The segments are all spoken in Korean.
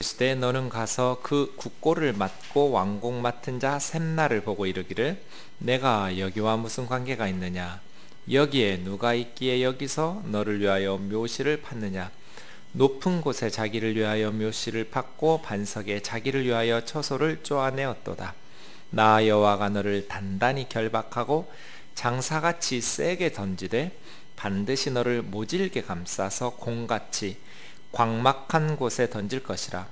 시대 너는 가서 그 국고를 맡고 왕공 맡은 자 셈나를 보고 이르기를 내가 여기와 무슨 관계가 있느냐 여기에 누가 있기에 여기서 너를 위하여 묘시를 팠느냐 높은 곳에 자기를 위하여 묘시를 팠고 반석에 자기를 위하여 처소를 쪼아내었도다. 나 여호와가 너를 단단히 결박하고 장사같이 세게 던지되 반드시 너를 모질게 감싸서 공같이 광막한 곳에 던질 것이라.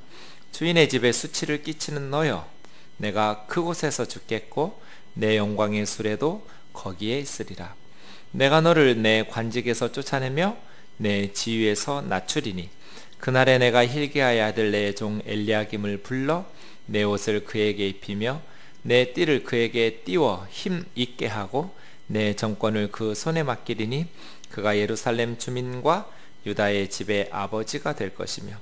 주인의 집에 수치를 끼치는 너여 내가 그곳에서 죽겠고 내 영광의 수레도 거기에 있으리라. 내가 너를 내 관직에서 쫓아내며 내 지위에서 낮추리니 그날에 내가 hilkiya의 아들 내 종 엘리야김을 불러 내 옷을 그에게 입히며 내 띠를 그에게 띄워 힘 있게 하고 내 정권을 그 손에 맡기리니 그가 예루살렘 주민과 유다의 집의 아버지가 될 것이며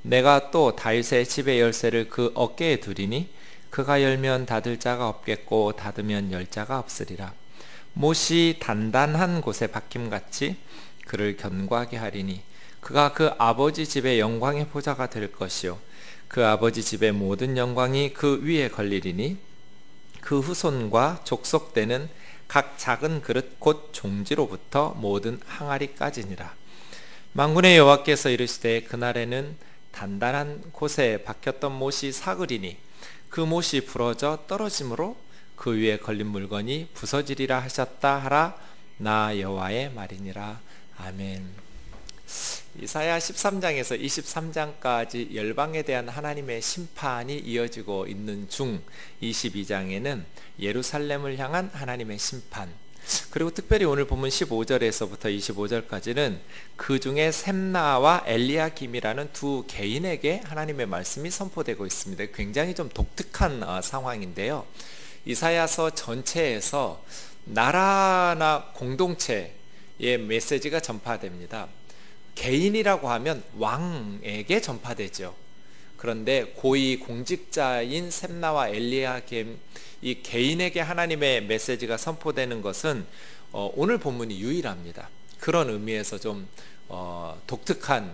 내가 또 다윗의 집의 열쇠를 그 어깨에 두리니 그가 열면 닫을 자가 없겠고 닫으면 열 자가 없으리라. 못이 단단한 곳에 박힘같이 그를 견고하게 하리니 그가 그 아버지 집의 영광의 보좌가 될 것이요 그 아버지 집의 모든 영광이 그 위에 걸리리니 그 후손과 족속되는 각 작은 그릇 곧 종지로부터 모든 항아리까지니라. 만군의 여호와께서 이르시되 그날에는 단단한 곳에 박혔던 못이 사그리니 그 못이 부러져 떨어짐으로 그 위에 걸린 물건이 부서지리라 하셨다 하라. 나 여호와의 말이니라. 아멘. 이사야 13장에서 23장까지 열방에 대한 하나님의 심판이 이어지고 있는 중 22장에는 예루살렘을 향한 하나님의 심판, 그리고 특별히 오늘 본문 15절에서부터 25절까지는 그 중에 셈나와 엘리야김이라는 두 개인에게 하나님의 말씀이 선포되고 있습니다. 굉장히 좀 독특한 상황인데요. 이사야서 전체에서 나라나 공동체의 메시지가 전파됩니다. 개인이라고 하면 왕에게 전파되죠. 그런데 고위 공직자인 셈나와 엘리야김 이 개인에게 하나님의 메시지가 선포되는 것은 오늘 본문이 유일합니다. 그런 의미에서 좀 독특한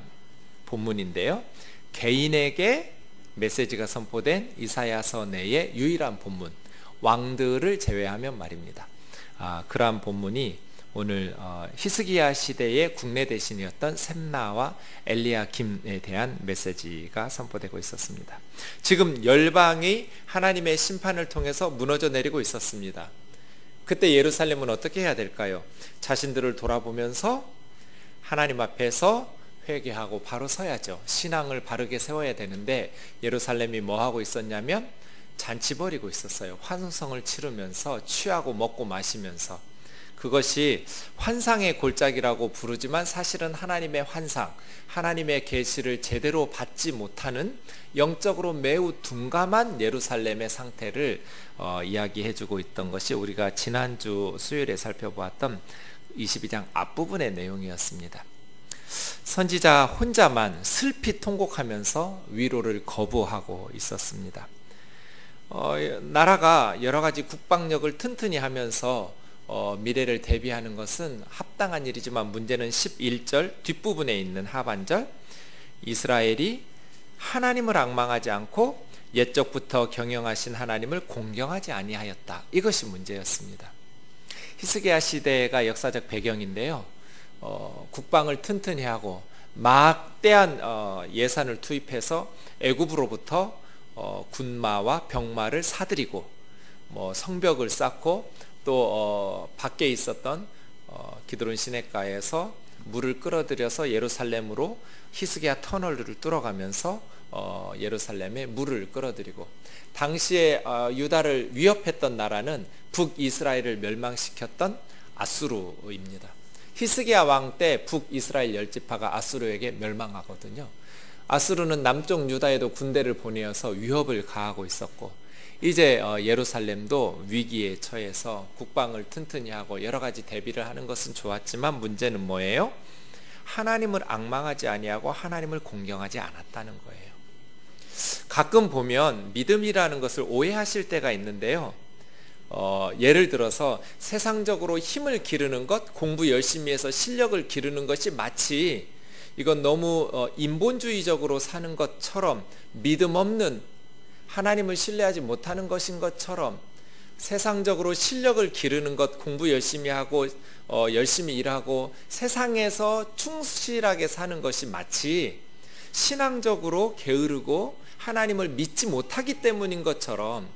본문인데요. 개인에게 메시지가 선포된 이사야서 내의 유일한 본문, 왕들을 제외하면 말입니다. 그러한 본문이 오늘 히스기야 시대의 국내 대신이었던 셈나와 엘리야김에 대한 메시지가 선포되고 있었습니다. 지금 열방이 하나님의 심판을 통해서 무너져 내리고 있었습니다. 그때 예루살렘은 어떻게 해야 될까요? 자신들을 돌아보면서 하나님 앞에서 회개하고 바로 서야죠. 신앙을 바르게 세워야 되는데 예루살렘이 뭐 하고 있었냐면 잔치 벌이고 있었어요. 환호성을 치르면서 취하고 먹고 마시면서. 그것이 환상의 골짜기라고 부르지만 사실은 하나님의 환상, 하나님의 계시를 제대로 받지 못하는 영적으로 매우 둔감한 예루살렘의 상태를 이야기해주고 있던 것이 우리가 지난주 수요일에 살펴보았던 22장 앞부분의 내용이었습니다. 선지자 혼자만 슬피 통곡하면서 위로를 거부하고 있었습니다. 나라가 여러 가지 국방력을 튼튼히 하면서 미래를 대비하는 것은 합당한 일이지만 문제는 11절 뒷부분에 있는 하반절, 이스라엘이 하나님을 앙망하지 않고 옛적부터 경영하신 하나님을 공경하지 아니하였다. 이것이 문제였습니다. 히스기야 시대가 역사적 배경인데요. 국방을 튼튼히 하고 막대한 예산을 투입해서 애굽으로부터 군마와 병마를 사들이고 성벽을 쌓고 또 밖에 있었던 기드론 시냇가에서 물을 끌어들여서 예루살렘으로 히스기야 터널을 뚫어가면서 예루살렘에 물을 끌어들이고, 당시에 유다를 위협했던 나라는 북이스라엘을 멸망시켰던 아수르입니다. 히스기야 왕 때 북이스라엘 열지파가 아수르에게 멸망하거든요. 아수르는 남쪽 유다에도 군대를 보내어서 위협을 가하고 있었고, 이제 예루살렘도 위기에 처해서 국방을 튼튼히 하고 여러 가지 대비를 하는 것은 좋았지만 문제는 뭐예요? 하나님을 앙망하지 아니하고 하나님을 공경하지 않았다는 거예요. 가끔 보면 믿음이라는 것을 오해하실 때가 있는데요. 예를 들어서 세상적으로 힘을 기르는 것, 공부 열심히 해서 실력을 기르는 것이 마치 이건 너무 인본주의적으로 사는 것처럼, 믿음 없는, 하나님을 신뢰하지 못하는 것인 것처럼, 세상적으로 실력을 기르는 것, 공부 열심히 하고 열심히 일하고 세상에서 충실하게 사는 것이 마치 신앙적으로 게으르고 하나님을 믿지 못하기 때문인 것처럼,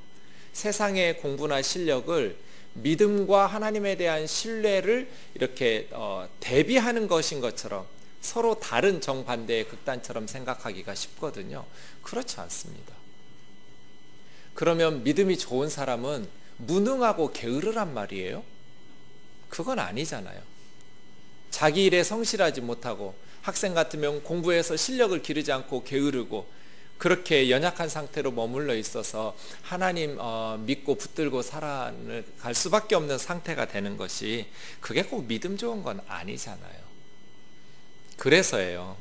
세상의 공부나 실력을 믿음과 하나님에 대한 신뢰를 이렇게 대비하는 것인 것처럼, 서로 다른 정반대의 극단처럼 생각하기가 쉽거든요. 그렇지 않습니다. 그러면 믿음이 좋은 사람은 무능하고 게으르란 말이에요? 그건 아니잖아요. 자기 일에 성실하지 못하고, 학생 같으면 공부해서 실력을 기르지 않고 게으르고, 그렇게 연약한 상태로 머물러 있어서 하나님 믿고 붙들고 살아갈 수밖에 없는 상태가 되는 것이, 그게 꼭 믿음 좋은 건 아니잖아요. 그래서예요,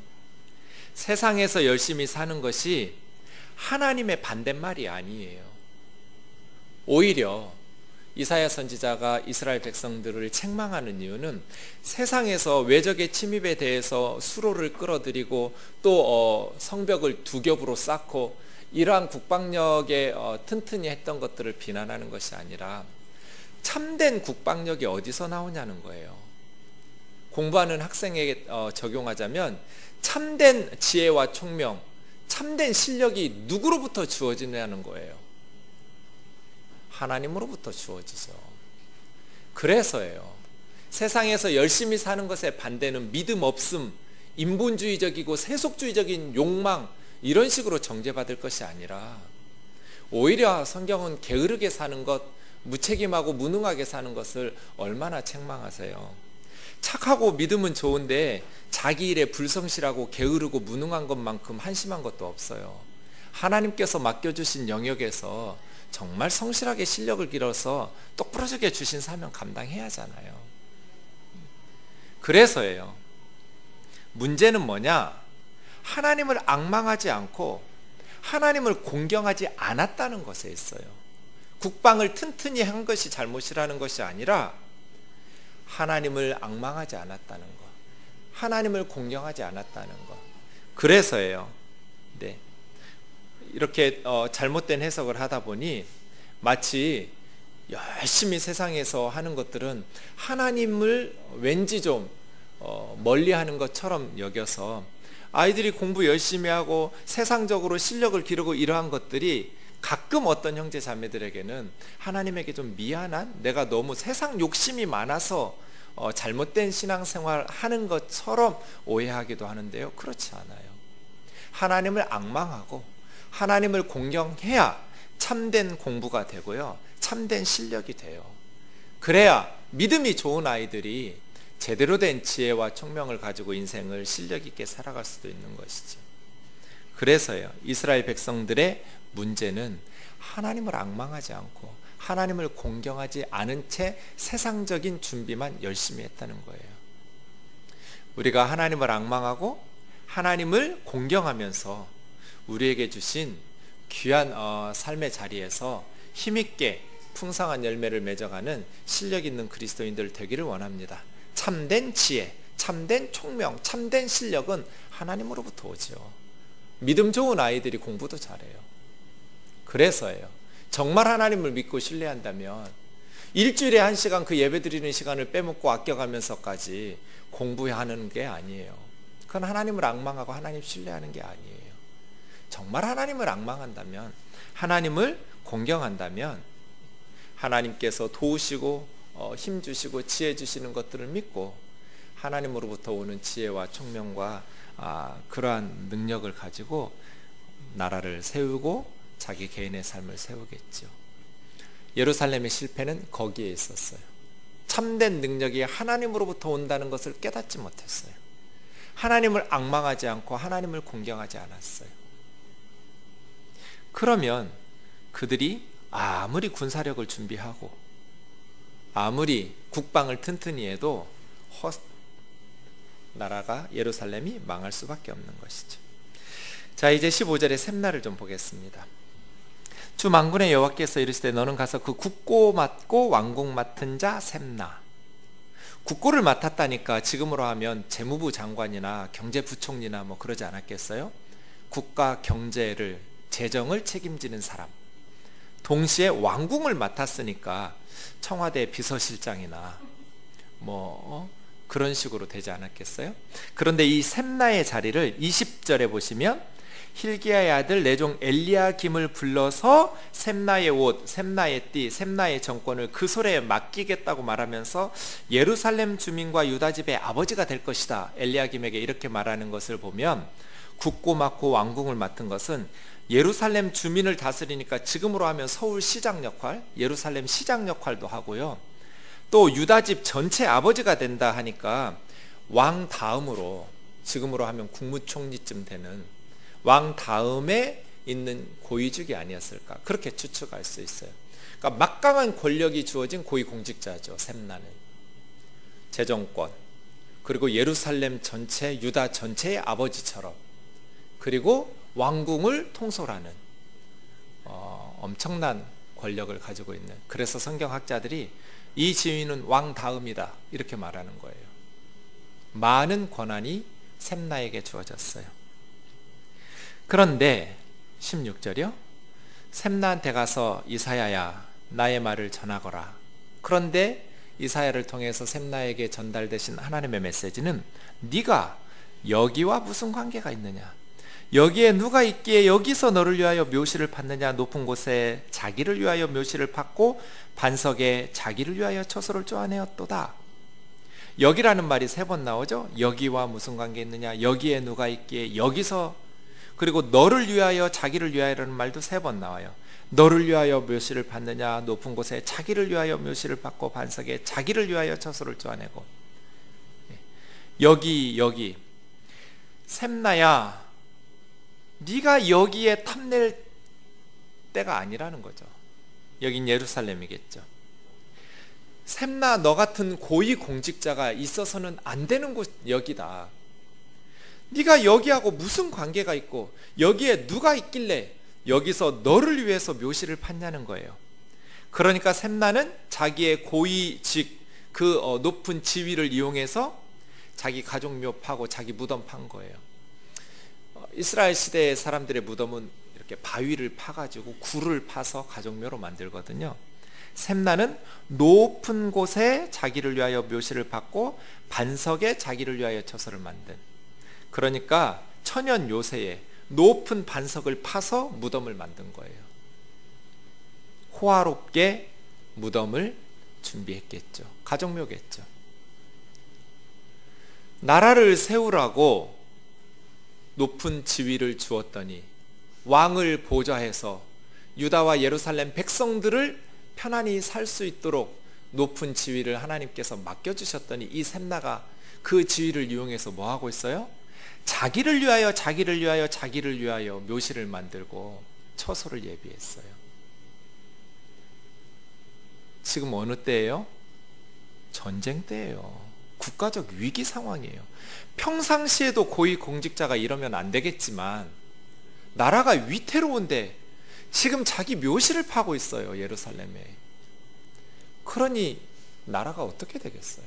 세상에서 열심히 사는 것이 하나님의 반대말이 아니에요. 오히려 이사야 선지자가 이스라엘 백성들을 책망하는 이유는, 세상에서 외적의 침입에 대해서 수로를 끌어들이고 또 성벽을 두 겹으로 쌓고 이러한 국방력에 튼튼히 했던 것들을 비난하는 것이 아니라, 참된 국방력이 어디서 나오냐는 거예요. 공부하는 학생에게 적용하자면, 참된 지혜와 총명, 참된 실력이 누구로부터 주어지냐는 거예요. 하나님으로부터 주어지죠. 그래서예요, 세상에서 열심히 사는 것의 반대는 믿음 없음, 인본주의적이고 세속주의적인 욕망, 이런 식으로 정죄받을 것이 아니라, 오히려 성경은 게으르게 사는 것, 무책임하고 무능하게 사는 것을 얼마나 책망하세요. 착하고 믿음은 좋은데 자기 일에 불성실하고 게으르고 무능한 것만큼 한심한 것도 없어요. 하나님께서 맡겨주신 영역에서 정말 성실하게 실력을 길어서 똑부러지게 주신 사명 감당해야 하잖아요. 그래서예요, 문제는 뭐냐? 하나님을 앙망하지 않고 하나님을 공경하지 않았다는 것에 있어요. 국방을 튼튼히 한 것이 잘못이라는 것이 아니라, 하나님을 앙망하지 않았다는 것, 하나님을 공경하지 않았다는 것. 그래서예요, 네, 이렇게 잘못된 해석을 하다 보니 마치 열심히 세상에서 하는 것들은 하나님을 왠지 좀 멀리하는 것처럼 여겨서, 아이들이 공부 열심히 하고 세상적으로 실력을 기르고 이러한 것들이 가끔 어떤 형제 자매들에게는 하나님에게 좀 미안한, 내가 너무 세상 욕심이 많아서 잘못된 신앙생활 하는 것처럼 오해하기도 하는데요, 그렇지 않아요. 하나님을 앙망하고 하나님을 공경해야 참된 공부가 되고요, 참된 실력이 돼요. 그래야 믿음이 좋은 아이들이 제대로 된 지혜와 총명을 가지고 인생을 실력 있게 살아갈 수도 있는 것이죠. 그래서요, 이스라엘 백성들의 문제는 하나님을 앙망하지 않고 하나님을 공경하지 않은 채 세상적인 준비만 열심히 했다는 거예요. 우리가 하나님을 앙망하고 하나님을 공경하면서 우리에게 주신 귀한 삶의 자리에서 힘있게 풍성한 열매를 맺어가는 실력 있는 그리스도인들 되기를 원합니다. 참된 지혜, 참된 총명, 참된 실력은 하나님으로부터 오죠. 믿음 좋은 아이들이 공부도 잘해요. 그래서예요, 정말 하나님을 믿고 신뢰한다면 일주일에 1시간 그 예배 드리는 시간을 빼먹고 아껴가면서까지 공부하는 게 아니에요. 그건 하나님을 앙망하고 하나님 신뢰하는 게 아니에요. 정말 하나님을 앙망한다면, 하나님을 공경한다면, 하나님께서 도우시고 힘 주시고 지혜 주시는 것들을 믿고 하나님으로부터 오는 지혜와 총명과 그러한 능력을 가지고 나라를 세우고 자기 개인의 삶을 세우겠죠. 예루살렘의 실패는 거기에 있었어요. 참된 능력이 하나님으로부터 온다는 것을 깨닫지 못했어요. 하나님을 앙망하지 않고 하나님을 공경하지 않았어요. 그러면 그들이 아무리 군사력을 준비하고 아무리 국방을 튼튼히 해도 나라가, 예루살렘이 망할 수밖에 없는 것이죠. 자, 이제 15절의 샘나를 좀 보겠습니다. 주 만군의 여호와께서 이르시되 너는 가서 그 굳고 맞고 완공 맡은 자 샘나. 국고를 맡았다니까 지금으로 하면 재무부 장관이나 경제부총리나 뭐 그러지 않았겠어요? 국가 경제를, 재정을 책임지는 사람. 동시에 왕궁을 맡았으니까 청와대 비서실장이나 뭐 그런 식으로 되지 않았겠어요? 그런데 이 셈나의 자리를 20절에 보시면 hil기야의 아들 내종 엘리야김을 불러서 셈나의 옷, 셈나의 띠, 셈나의 정권을 그 손에 맡기겠다고 말하면서 예루살렘 주민과 유다 집의 아버지가 될 것이다. 엘리야김에게 이렇게 말하는 것을 보면 국고 맡고 왕궁을 맡은 것은 예루살렘 주민을 다스리니까 지금으로 하면 서울 시장 역할, 예루살렘 시장 역할도 하고요. 또 유다 집 전체 아버지가 된다 하니까 왕 다음으로, 지금으로 하면 국무총리쯤 되는 왕 다음에 있는 고위직이 아니었을까, 그렇게 추측할 수 있어요. 그러니까 막강한 권력이 주어진 고위공직자죠. 셈나는 재정권, 그리고 예루살렘 전체, 유다 전체의 아버지처럼, 그리고 왕궁을 통솔하는 엄청난 권력을 가지고 있는, 그래서 성경학자들이 이 지위는 왕 다음이다 이렇게 말하는 거예요. 많은 권한이 셈나에게 주어졌어요. 그런데 16절이요. 셈나한테 가서 이사야야 나의 말을 전하거라. 그런데 이사야를 통해서 셈나에게 전달되신 하나님의 메시지는 네가 여기와 무슨 관계가 있느냐, 여기에 누가 있기에 여기서 너를 위하여 묘시를 받느냐, 높은 곳에 자기를 위하여 묘시를 받고 반석에 자기를 위하여 처소를 쪼아내었도다. 여기라는 말이 3번 나오죠. 여기와 무슨 관계 있느냐, 여기에 누가 있기에, 여기서, 그리고 너를 위하여 자기를 위하여라는 말도 3번 나와요. 너를 위하여 묘시를 받느냐, 높은 곳에 자기를 위하여 묘시를 받고 반석에 자기를 위하여 처소를 쪼아내고. 여기 셈나야 네가 여기에 탐낼 때가 아니라는 거죠. 여긴 예루살렘이겠죠. 셈나 너 같은 고위공직자가 있어서는 안 되는 곳 여기다. 네가 여기하고 무슨 관계가 있고 여기에 누가 있길래 여기서 너를 위해서 묘시를 받냐는 거예요. 그러니까 셈나는 자기의 고위직, 그 높은 지위를 이용해서 자기 가족묘 파고 자기 무덤 판 거예요. 이스라엘 시대의 사람들의 무덤은 이렇게 바위를 파가지고 굴을 파서 가족묘로 만들거든요. 셈나는 높은 곳에 자기를 위하여 묘시를 받고 반석에 자기를 위하여 처소를 만든, 그러니까 천연 요새에 높은 반석을 파서 무덤을 만든 거예요. 호화롭게 무덤을 준비했겠죠. 가족묘겠죠. 나라를 세우라고 높은 지위를 주었더니 왕을 보좌해서 유다와 예루살렘 백성들을 편안히 살 수 있도록 높은 지위를 하나님께서 맡겨주셨더니 이 셈나가 그 지위를 이용해서 뭐 하고 있어요? 자기를 위하여 자기를 위하여 자기를 위하여 묘시를 만들고 처소를 예비했어요. 지금 어느 때예요? 전쟁 때예요. 국가적 위기 상황이에요. 평상시에도 고위공직자가 이러면 안 되겠지만 나라가 위태로운데 지금 자기 묘시를 파고 있어요. 예루살렘에. 그러니 나라가 어떻게 되겠어요?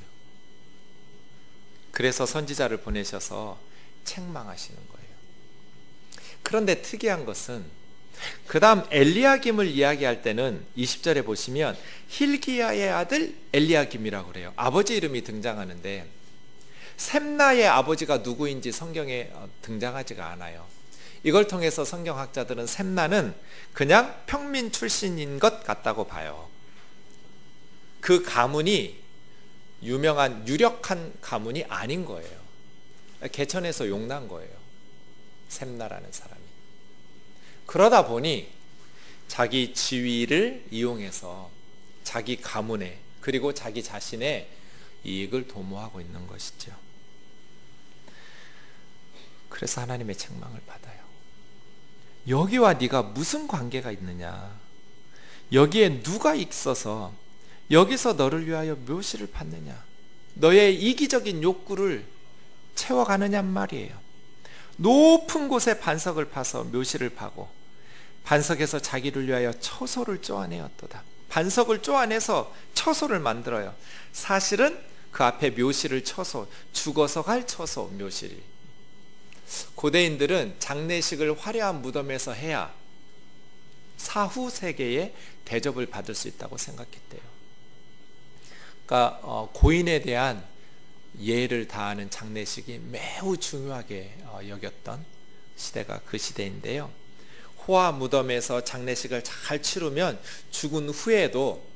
그래서 선지자를 보내셔서 책망하시는 거예요. 그런데 특이한 것은 그 다음 엘리야김을 이야기할 때는 20절에 보시면 hil기야의 아들 엘리야김이라고 그래요. 아버지 이름이 등장하는데 셈나의 아버지가 누구인지 성경에 등장하지가 않아요. 이걸 통해서 성경학자들은 셈나는 그냥 평민 출신인 것 같다고 봐요. 그 가문이 유명한 유력한 가문이 아닌 거예요. 개천에서 용난 거예요. 셈나라는 사람이. 그러다 보니 자기 지위를 이용해서 자기 가문에 그리고 자기 자신의 이익을 도모하고 있는 것이죠. 그래서 하나님의 책망을 받아요. 여기와 네가 무슨 관계가 있느냐, 여기에 누가 있어서 여기서 너를 위하여 묘시를 받느냐, 너의 이기적인 욕구를 채워가느냔 말이에요. 높은 곳에 반석을 파서 묘시를 파고 반석에서 자기를 위하여 처소를 쪼아내었도다. 반석을 쪼아내서 처소를 만들어요. 사실은 그 앞에 묘실을 쳐서 죽어서 갈 처소 묘실. 고대인들은 장례식을 화려한 무덤에서 해야 사후 세계에 대접을 받을 수 있다고 생각했대요. 그러니까 고인에 대한 예를 다하는 장례식이 매우 중요하게 여겼던 시대가 그 시대인데요. 호화 무덤에서 장례식을 잘 치르면 죽은 후에도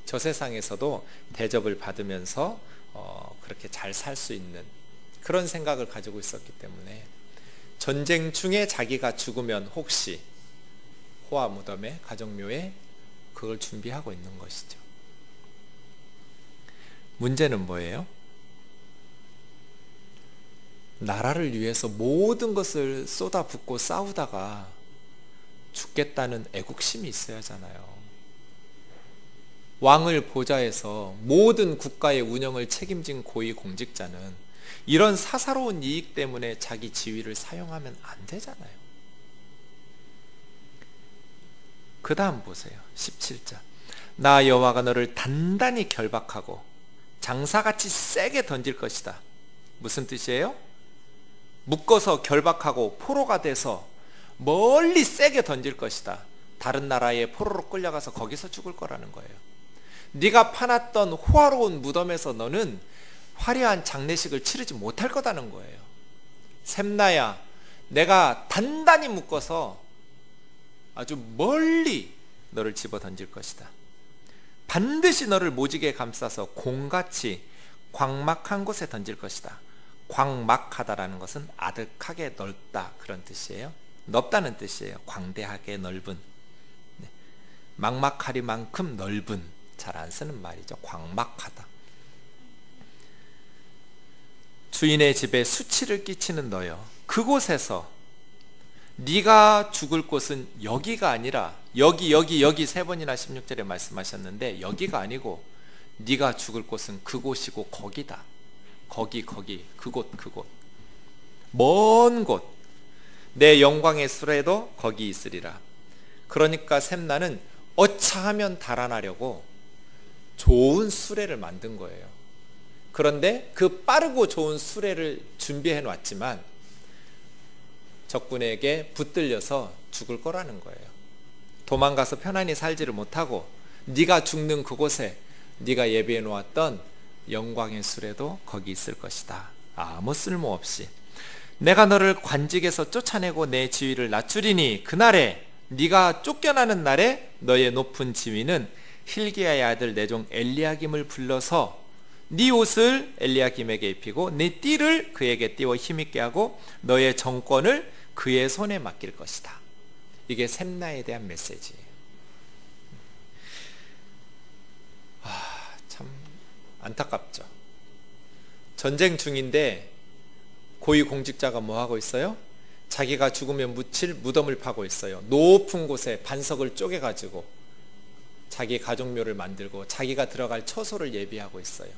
저 세상에서도 대접을 받으면서 그렇게 잘 살 수 있는 그런 생각을 가지고 있었기 때문에 전쟁 중에 자기가 죽으면 혹시 호화 무덤에 가정묘에 그걸 준비하고 있는 것이죠. 문제는 뭐예요? 나라를 위해서 모든 것을 쏟아붓고 싸우다가 죽겠다는 애국심이 있어야 하잖아요. 왕을 보좌해서 모든 국가의 운영을 책임진 고위 공직자는 이런 사사로운 이익 때문에 자기 지위를 사용하면 안 되잖아요. 그 다음 보세요. 17절. 나 여호와가 너를 단단히 결박하고 장사같이 세게 던질 것이다. 무슨 뜻이에요? 묶어서 결박하고 포로가 돼서 멀리 세게 던질 것이다. 다른 나라에 포로로 끌려가서 거기서 죽을 거라는 거예요. 네가 파놨던 호화로운 무덤에서 너는 화려한 장례식을 치르지 못할 거다는 거예요. 샘나야, 내가 단단히 묶어서 아주 멀리 너를 집어 던질 것이다. 반드시 너를 모지게 감싸서 공같이 광막한 곳에 던질 것이다. 광막하다라는 것은 아득하게 넓다 그런 뜻이에요. 넓다는 뜻이에요. 광대하게 넓은, 막막하리만큼 넓은, 잘 안 쓰는 말이죠. 광막하다. 주인의 집에 수치를 끼치는 너여, 그곳에서 네가 죽을 곳은 여기가 아니라 여기 세 번이나 16절에 말씀하셨는데 여기가 아니고 네가 죽을 곳은 그곳이고 거기다. 거기 그곳 먼 곳, 내 영광의 수레도 거기 있으리라. 그러니까 샘나는 어차하면 달아나려고 좋은 수레를 만든 거예요. 그런데 그 빠르고 좋은 수레를 준비해 놨지만 적군에게 붙들려서 죽을 거라는 거예요. 도망가서 편안히 살지를 못하고 네가 죽는 그곳에 네가 예비해 놓았던 영광의 수레도 거기 있을 것이다. 아무 쓸모없이 내가 너를 관직에서 쫓아내고 내 지위를 낮추리니 그날에 네가 쫓겨나는 날에 너의 높은 지위는 hil기야의 아들 내 종 엘리야김을 불러서 네 옷을 엘리야김에게 입히고 네 띠를 그에게 띄워 힘있게 하고 너의 정권을 그의 손에 맡길 것이다. 이게 샘나에 대한 메시지예요. 참 안타깝죠. 전쟁 중인데 고위 공직자가 뭐 하고 있어요? 자기가 죽으면 묻힐 무덤을 파고 있어요. 높은 곳에 반석을 쪼개가지고 자기 가족묘를 만들고 자기가 들어갈 처소를 예비하고 있어요.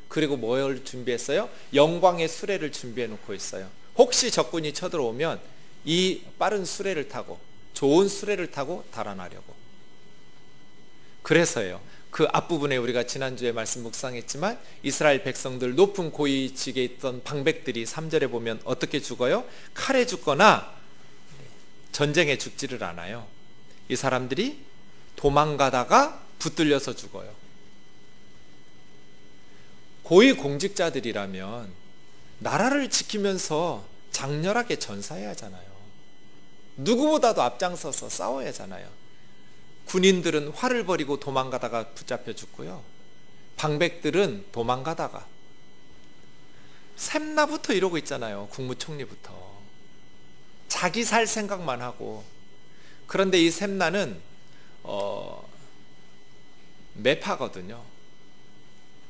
그리고 뭘 준비했어요? 영광의 수레를 준비해 놓고 있어요. 혹시 적군이 쳐들어오면 이 빠른 수레를 타고 좋은 수레를 타고 달아나려고. 그래서요. 그 앞부분에 우리가 지난주에 말씀 묵상했지만 이스라엘 백성들 높은 고위직에 있던 방백들이 3절에 보면 어떻게 죽어요? 칼에 죽거나 전쟁에 죽지를 않아요. 이 사람들이 도망가다가 붙들려서 죽어요. 고위 공직자들이라면 나라를 지키면서 장렬하게 전사해야 하잖아요. 누구보다도 앞장서서 싸워야 하잖아요. 군인들은 활을 버리고 도망가다가 붙잡혀 죽고요. 방백들은 도망가다가 샘나부터 이러고 있잖아요. 국무총리부터 자기 살 생각만 하고. 그런데 이 샘나는 매파거든요.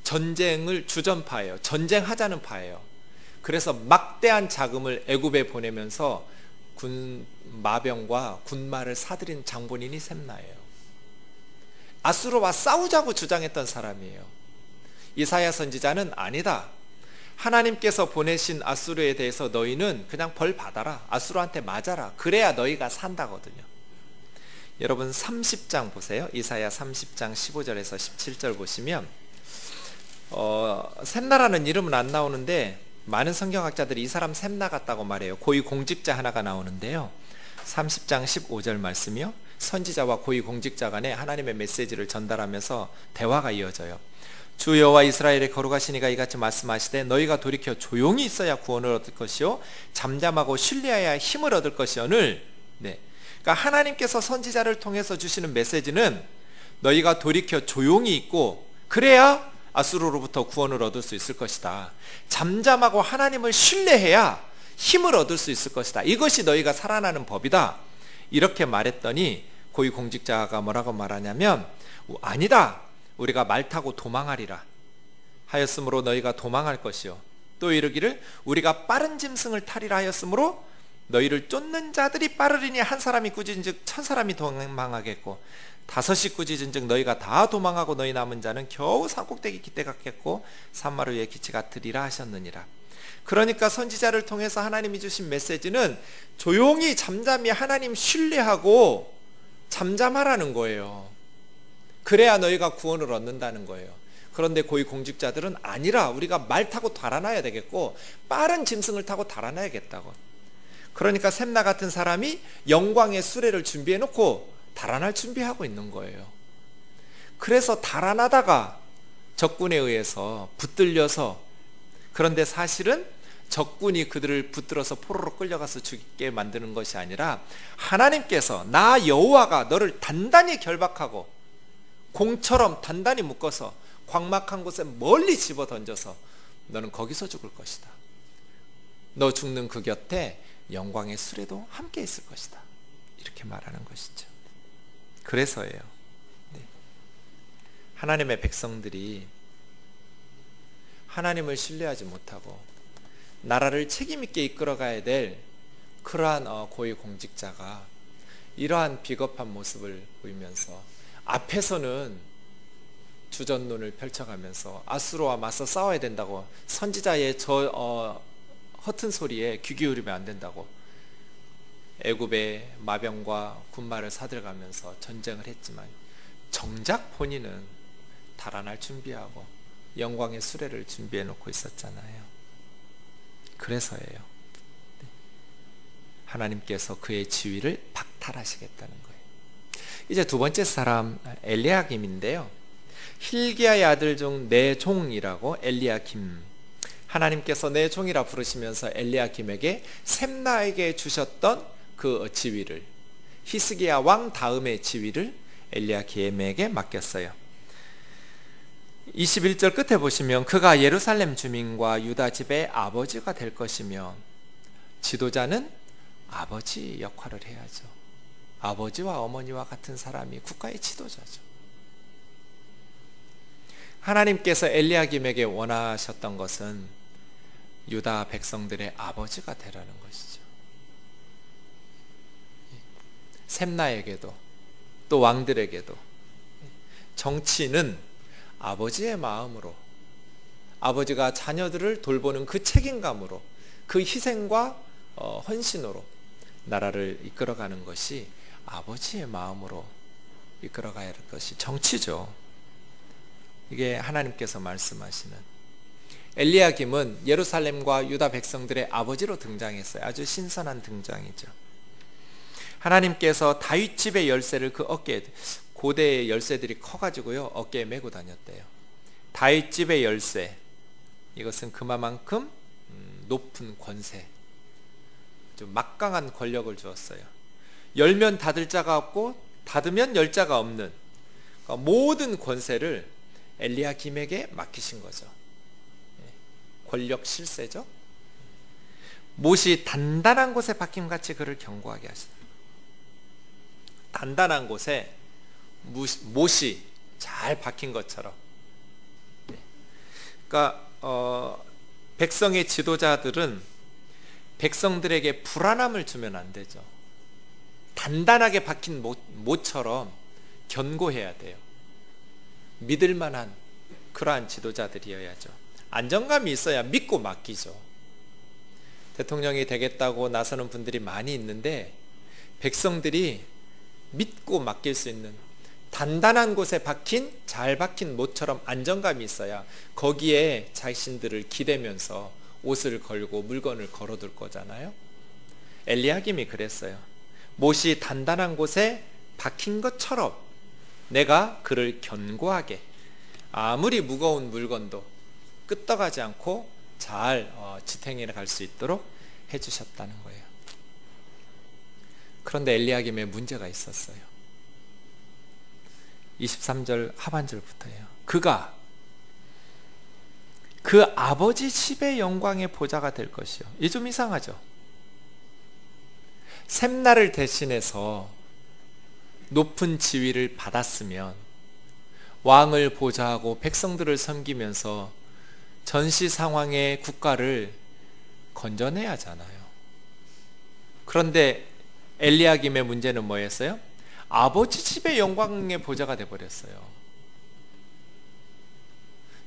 전쟁을 주전파예요. 전쟁하자는 파예요. 그래서 막대한 자금을 애굽에 보내면서 군 마병과 군마를 사들인 장본인이 샘나예요. 아수르와 싸우자고 주장했던 사람이에요. 이사야 선지자는 아니다. 하나님께서 보내신 아수르에 대해서 너희는 그냥 벌 받아라. 아수르한테 맞아라. 그래야 너희가 산다거든요. 여러분 30장 보세요. 이사야 30장 15절에서 17절 보시면 셈나라는 이름은 안 나오는데 많은 성경학자들이 이 사람 셈나 같다고 말해요. 고위 공직자 하나가 나오는데요. 30장 15절 말씀이요. 선지자와 고위 공직자 간에 하나님의 메시지를 전달하면서 대화가 이어져요. 주 여호와 이스라엘의 거룩하신 이가 이같이 말씀하시되 너희가 돌이켜 조용히 있어야 구원을 얻을 것이요 잠잠하고 신뢰하여야 힘을 얻을 것이오늘. 그러니까 하나님께서 선지자를 통해서 주시는 메시지는 너희가 돌이켜 조용히 있고 그래야 아수르로부터 구원을 얻을 수 있을 것이다. 잠잠하고 하나님을 신뢰해야 힘을 얻을 수 있을 것이다. 이것이 너희가 살아나는 법이다. 이렇게 말했더니 고위 공직자가 뭐라고 말하냐면 아니다. 우리가 말 타고 도망하리라 하였으므로 너희가 도망할 것이요 또 이르기를 우리가 빠른 짐승을 타리라 하였으므로 너희를 쫓는 자들이 빠르리니 한 사람이 꾸짖은즉 1000사람이 도망하겠고 5이 꾸짖은즉 너희가 다 도망하고 너희 남은 자는 겨우 산꼭대기 깃대 같겠고 산마루 위에 기치 같으리라 하셨느니라. 그러니까 선지자를 통해서 하나님이 주신 메시지는 조용히 잠잠히 하나님 신뢰하고 잠잠하라는 거예요. 그래야 너희가 구원을 얻는다는 거예요. 그런데 고위 공직자들은 아니라 우리가 말 타고 달아나야 되겠고 빠른 짐승을 타고 달아나야겠다고. 그러니까 셈나 같은 사람이 영광의 수레를 준비해 놓고 달아날 준비하고 있는 거예요. 그래서 달아나다가 적군에 의해서 붙들려서, 그런데 사실은 적군이 그들을 붙들어서 포로로 끌려가서 죽게 만드는 것이 아니라 하나님께서 나 여호와가 너를 단단히 결박하고 공처럼 단단히 묶어서 광막한 곳에 멀리 집어 던져서 너는 거기서 죽을 것이다. 너 죽는 그 곁에 영광의 수레도 함께 있을 것이다. 이렇게 말하는 것이죠. 그래서예요. 하나님의 백성들이 하나님을 신뢰하지 못하고 나라를 책임있게 이끌어가야 될 그러한 고위 공직자가 이러한 비겁한 모습을 보이면서 앞에서는 주전론을 펼쳐가면서 아수르와 맞서 싸워야 된다고, 선지자의 허튼 소리에 귀 기울이면 안 된다고 애굽의 마병과 군마를 사들어가면서 전쟁을 했지만 정작 본인은 달아날 준비하고 영광의 수레를 준비해 놓고 있었잖아요. 그래서예요. 하나님께서 그의 지위를 박탈하시겠다는 거예요. 이제 두 번째 사람 엘리야김인데요. 힐기야의 아들 중 내 종이라고 엘리야김, 하나님께서 내 종이라 부르시면서 엘리야김에게 셈나에게 주셨던 그 지위를, 히스기야 왕 다음의 지위를 엘리야김에게 맡겼어요. 21절 끝에 보시면 그가 예루살렘 주민과 유다 집의 아버지가 될 것이며, 지도자는 아버지 역할을 해야죠. 아버지와 어머니와 같은 사람이 국가의 지도자죠. 하나님께서 엘리야김에게 원하셨던 것은 유다 백성들의 아버지가 되라는 것이죠. 셈나에게도 또 왕들에게도 정치는 아버지의 마음으로, 아버지가 자녀들을 돌보는 그 책임감으로, 그 희생과 헌신으로 나라를 이끌어가는 것이 아버지의 마음으로 이끌어가야 할 것이 정치죠. 이게 하나님께서 말씀하시는. 엘리야김은 예루살렘과 유다 백성들의 아버지로 등장했어요. 아주 신선한 등장이죠. 하나님께서 다윗 집의 열쇠를 그 어깨에, 고대의 열쇠들이 커가지고요 어깨에 메고 다녔대요. 다윗 집의 열쇠, 이것은 그만큼 높은 권세, 좀 막강한 권력을 주었어요. 열면 닫을 자가 없고 닫으면 열 자가 없는, 그러니까 모든 권세를 엘리야김에게 맡기신 거죠. 권력 실세죠. 못이 단단한 곳에 박힘같이 그를 견고하게 하시다. 단단한 곳에 못이 잘 박힌 것처럼. 그러니까 백성의 지도자들은 백성들에게 불안함을 주면 안 되죠. 단단하게 박힌 못처럼 견고해야 돼요. 믿을 만한 그러한 지도자들이어야죠. 안정감이 있어야 믿고 맡기죠. 대통령이 되겠다고 나서는 분들이 많이 있는데 백성들이 믿고 맡길 수 있는 단단한 곳에 잘 박힌 못처럼 안정감이 있어야 거기에 자신들을 기대면서 옷을 걸고 물건을 걸어둘 거잖아요. 엘리야김이 그랬어요. 못이 단단한 곳에 박힌 것처럼 내가 그를 견고하게, 아무리 무거운 물건도 끄떡하지 않고 잘 지탱해 갈 수 있도록 해주셨다는 거예요. 그런데 엘리야김에 문제가 있었어요. 23절 하반절부터예요. 그가 그 아버지 집의 영광의 보좌가 될 것이요. 이게 좀 이상하죠. 샘날을 대신해서 높은 지위를 받았으면 왕을 보좌하고 백성들을 섬기면서 전시 상황의 국가를 건져내야 하잖아요. 그런데 엘리야김의 문제는 뭐였어요? 아버지 집의 영광의 보좌가 되어버렸어요.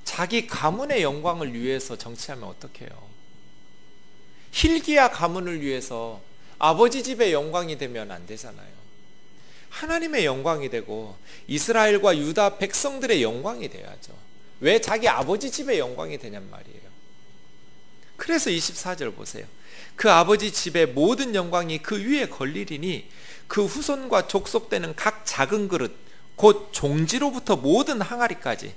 자기 가문의 영광을 위해서 정치하면 어떡해요? hil기야 가문을 위해서 아버지 집의 영광이 되면 안 되잖아요. 하나님의 영광이 되고 이스라엘과 유다 백성들의 영광이 돼야죠. 왜 자기 아버지 집의 영광이 되냔 말이에요. 그래서 24절 보세요. 그 아버지 집의 모든 영광이 그 위에 걸리리니 그 후손과 족속되는 각 작은 그릇 곧 종지로부터 모든 항아리까지,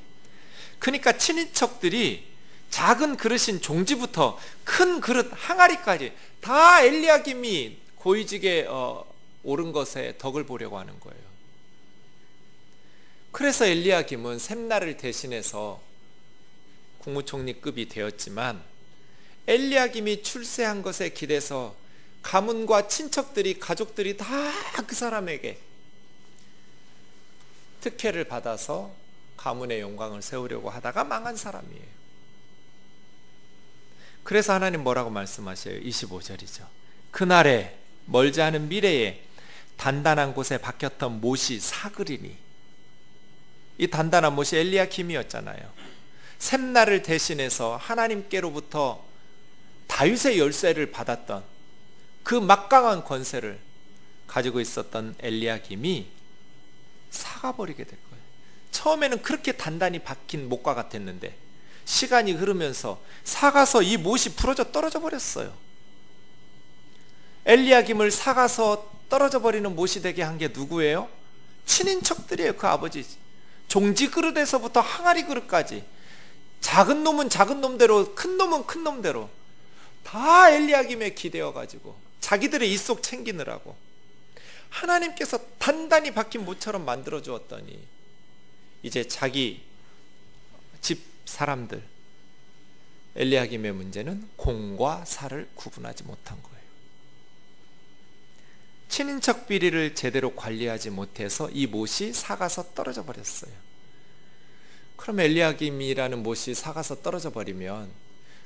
그러니까 친인척들이 작은 그릇인 종지부터 큰 그릇 항아리까지 다 엘리야김이 고위직에 오른 것에 덕을 보려고 하는 거예요. 그래서 엘리야김은 샘날을 대신해서 국무총리급이 되었지만 엘리야김이 출세한 것에 기대서 가문과 친척들이, 가족들이 다 그 사람에게 특혜를 받아서 가문의 영광을 세우려고 하다가 망한 사람이에요. 그래서 하나님 뭐라고 말씀하셔요? 25절이죠. 그날에 멀지 않은 미래에 단단한 곳에 박혔던 못이 사그리니, 이 단단한 못이 엘리야김이었잖아요. 샘날을 대신해서 하나님께로부터 다윗의 열쇠를 받았던 그 막강한 권세를 가지고 있었던 엘리야김이 사가버리게 될 거예요. 처음에는 그렇게 단단히 박힌 못과 같았는데 시간이 흐르면서 사가서 이 못이 부러져 떨어져 버렸어요. 엘리야김을 사가서 떨어져 버리는 못이 되게 한 게 누구예요? 친인척들이에요. 그 아버지. 종지 그릇에서부터 항아리 그릇까지, 작은 놈은 작은 놈대로, 큰 놈은 큰 놈대로 다 엘리야김에 기대어 가지고 자기들의 입속 챙기느라고 하나님께서 단단히 박힌 못처럼 만들어 주었더니 이제 자기 집 사람들, 엘리야김의 문제는 공과 사를 구분하지 못한 거예요. 친인척 비리를 제대로 관리하지 못해서 이 못이 사가서 떨어져 버렸어요. 그럼 엘리야김이라는 못이 사가서 떨어져 버리면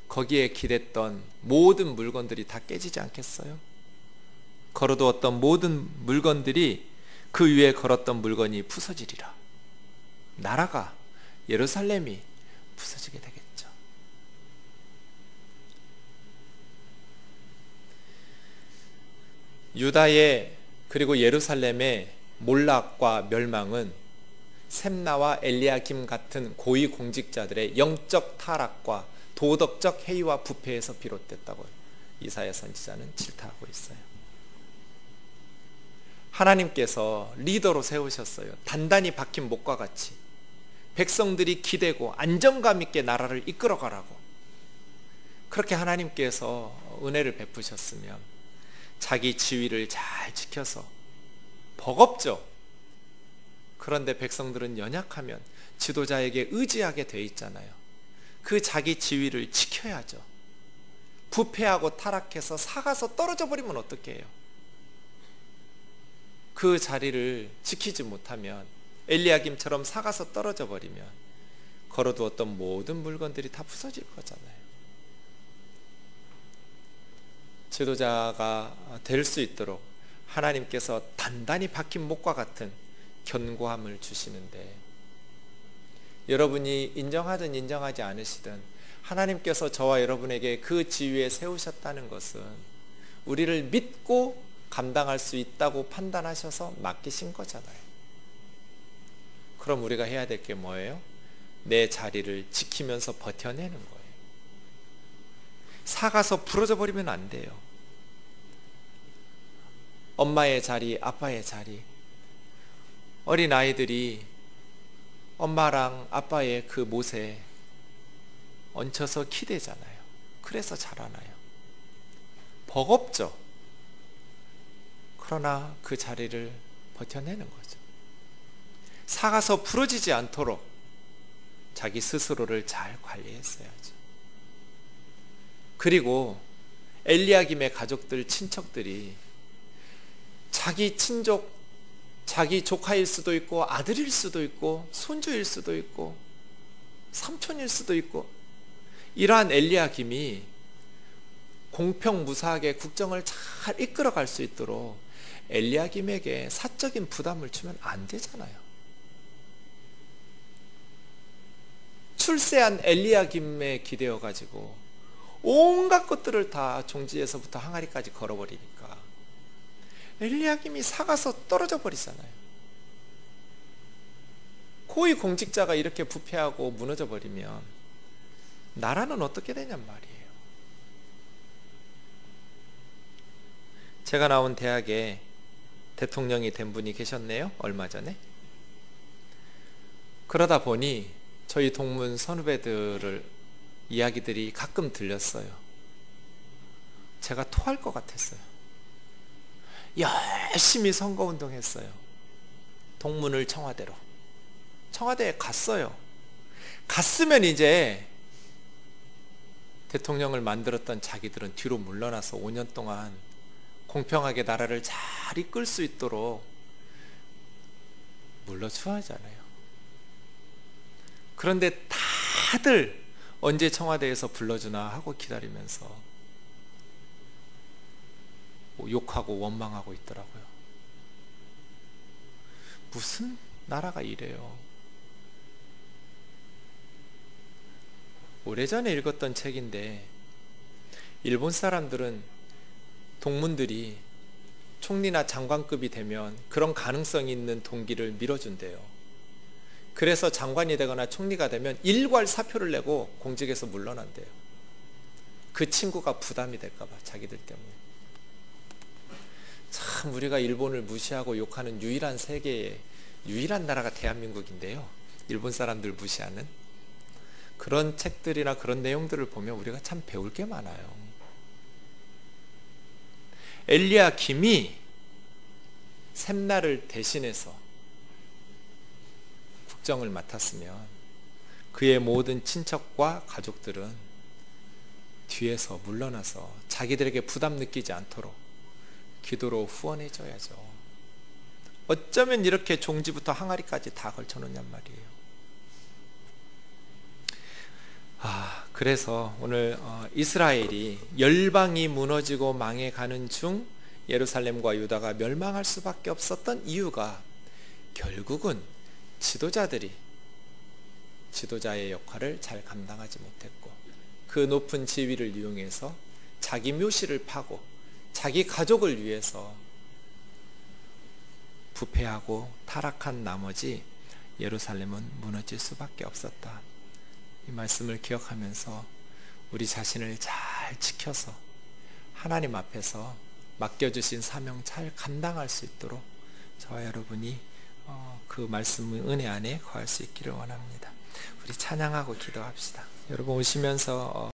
거기에 기댔던 모든 물건들이 다 깨지지 않겠어요? 걸어두었던 모든 물건들이, 그 위에 걸었던 물건이 부서지리라. 나라가, 예루살렘이 부서지게 되겠죠. 유다의 그리고 예루살렘의 몰락과 멸망은 셈나와 엘리야김 같은 고위 공직자들의 영적 타락과 도덕적 해이와 부패에서 비롯됐다고 이사야 선지자는 질타하고 있어요. 하나님께서 리더로 세우셨어요. 단단히 박힌 못과 같이 백성들이 기대고 안정감 있게 나라를 이끌어가라고. 그렇게 하나님께서 은혜를 베푸셨으면 자기 지위를 잘 지켜서, 버겁죠. 그런데 백성들은 연약하면 지도자에게 의지하게 돼 있잖아요. 그 자기 지위를 지켜야죠. 부패하고 타락해서 사가서 떨어져 버리면 어떻게 해요? 그 자리를 지키지 못하면, 엘리야김처럼 사가서 떨어져 버리면 걸어두었던 모든 물건들이 다 부서질 거잖아요. 지도자가 될 수 있도록 하나님께서 단단히 박힌 못과 같은 견고함을 주시는데, 여러분이 인정하든 인정하지 않으시든 하나님께서 저와 여러분에게 그 지위에 세우셨다는 것은 우리를 믿고 감당할 수 있다고 판단하셔서 맡기신 거잖아요. 그럼 우리가 해야 될 게 뭐예요? 내 자리를 지키면서 버텨내는 거예요. 사가서 부러져 버리면 안 돼요. 엄마의 자리, 아빠의 자리. 어린 아이들이 엄마랑 아빠의 그 못에 얹혀서 기대잖아요. 그래서 자라나요. 버겁죠. 그러나 그 자리를 버텨내는 거죠. 사가서 부러지지 않도록 자기 스스로를 잘 관리했어야죠. 그리고 엘리야김의 가족들, 친척들이 자기 친족, 자기 조카일 수도 있고 아들일 수도 있고 손주일 수도 있고 삼촌일 수도 있고, 이러한 엘리야김이 공평무사하게 국정을 잘 이끌어갈 수 있도록 엘리야김에게 사적인 부담을 주면 안 되잖아요. 출세한 엘리야김에 기대어 가지고 온갖 것들을 다 종지에서부터 항아리까지 걸어버리니까 엘리야김이 사가서 떨어져 버리잖아요. 고위 공직자가 이렇게 부패하고 무너져 버리면 나라는 어떻게 되냔 말이에요. 제가 나온 대학에 대통령이 된 분이 계셨네요, 얼마 전에. 그러다 보니 저희 동문 선후배들을 이야기들이 가끔 들렸어요. 제가 토할 것 같았어요. 열심히 선거운동했어요. 동문을 청와대에 갔어요. 갔으면 이제 대통령을 만들었던 자기들은 뒤로 물러나서 5년 동안 공평하게 나라를 잘 이끌 수 있도록 물러줘야 하잖아요. 그런데 다들 언제 청와대에서 불러주나 하고 기다리면서 욕하고 원망하고 있더라고요. 무슨 나라가 이래요. 오래전에 읽었던 책인데 일본 사람들은 동문들이 총리나 장관급이 되면 그런 가능성이 있는 동기를 밀어준대요. 그래서 장관이 되거나 총리가 되면 일괄 사표를 내고 공직에서 물러난대요. 그 친구가 부담이 될까봐, 자기들 때문에. 참 우리가 일본을 무시하고 욕하는 유일한 세계의 유일한 나라가 대한민국인데요, 일본 사람들 무시하는 그런 책들이나 그런 내용들을 보면 우리가 참 배울 게 많아요. 엘리야김이 샘나를 대신해서 국정을 맡았으면 그의 모든 친척과 가족들은 뒤에서 물러나서 자기들에게 부담 느끼지 않도록 기도로 후원해줘야죠. 어쩌면 이렇게 종지부터 항아리까지 다 걸쳐놓냔 말이에요. 그래서 오늘 이스라엘이 열방이 무너지고 망해가는 중 예루살렘과 유다가 멸망할 수밖에 없었던 이유가 결국은 지도자의 역할을 잘 감당하지 못했고, 그 높은 지위를 이용해서 자기 묘실을 파고 자기 가족을 위해서 부패하고 타락한 나머지 예루살렘은 무너질 수밖에 없었다. 이 말씀을 기억하면서 우리 자신을 잘 지켜서 하나님 앞에서 맡겨주신 사명 잘 감당할 수 있도록 저와 여러분이 그 말씀의 은혜 안에 거할 수 있기를 원합니다. 우리 찬양하고 기도합시다. 여러분 오시면서